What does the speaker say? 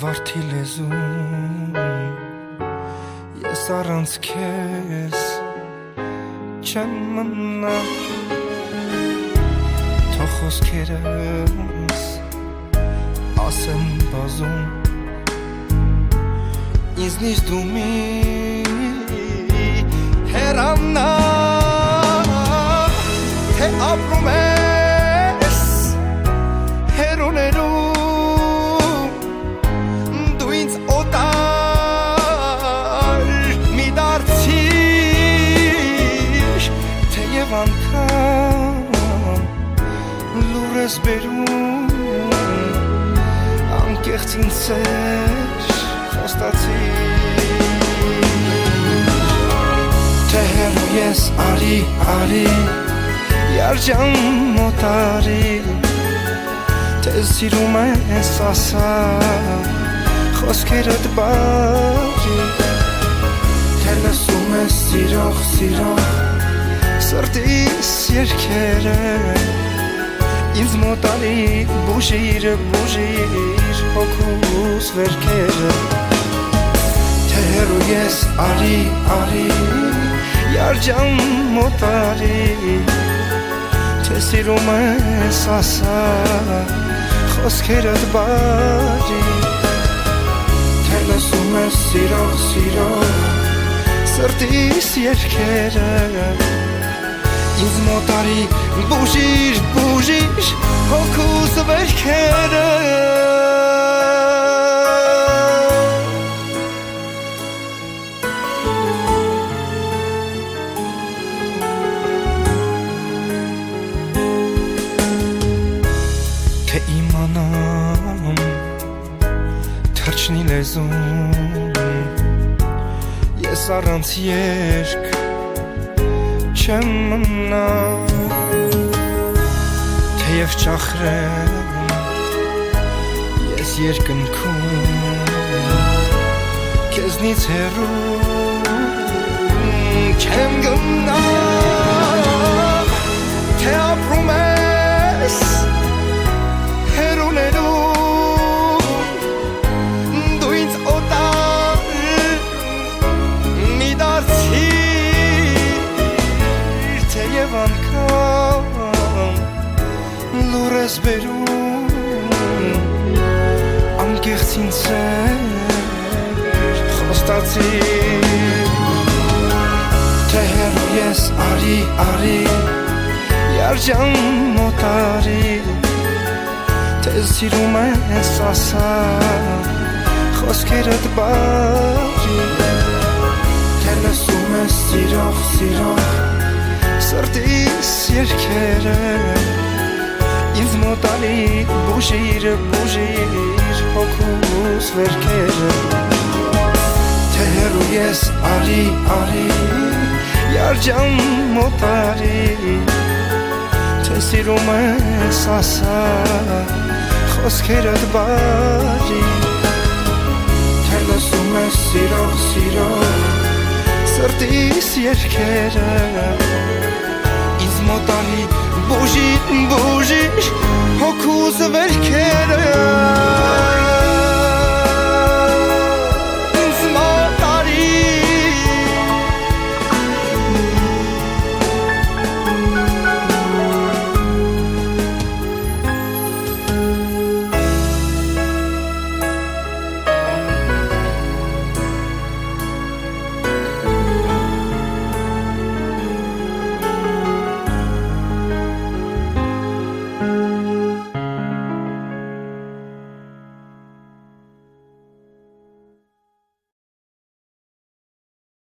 Վարդի լեզուն ես առանց քեզ չեմ մնա թող խոսքերս ասեմ բազում ինձնից դու մի հեռանա թե ապրում ես հեռուներում դու ինձ օտար մի դարձիր թեև անգամ լուր ես բերում անկեղծ ինձ սեր խոստացիր թե հեռու ես արի Յարջան մոտարի Թե սիրում ես ասա Խոսքերդ բարի Թե լսում ես սիրող Սրտիս երկերը Ինձ մոտարի բուժիր Հոգուս վերքերը Թե հեռու ես արի Յարջան մոտարի Թե սիրում ես ասա Խոսքերդ բարի Թե լսում ես սիրող Սրտիս երկերը Ինձ մոտարի բուժիր Հոգուս վերքերը Թե իմանամ թրջնի լեզուն Ես առանց երկ չեմ մնա Թեև ճախրեմ ես երկնքում Քեզնից հեռու չեմ գնա Թե ապրում ես Դու ինձ օտար մի դարձիր Թեև անգամ լուր ես բերում Անկեղծ ինձ սեր խոստացիր Թե հեռու ես արի Յարջան մոտարի Թե սիրում ես ասա Խոսքերդ բարի Թե լսում ես սիրող Սրտիս երկերը Ինձ մոտալի բուժիր Հոգուս վերքերը Թե հեռու ես արի Յարջան մոտարի Թե սիրում ես ասա Խոսքերդ բարի Թե լսում ես սիրող Սրտիս երկերը Ինձ մոտալի բուժիր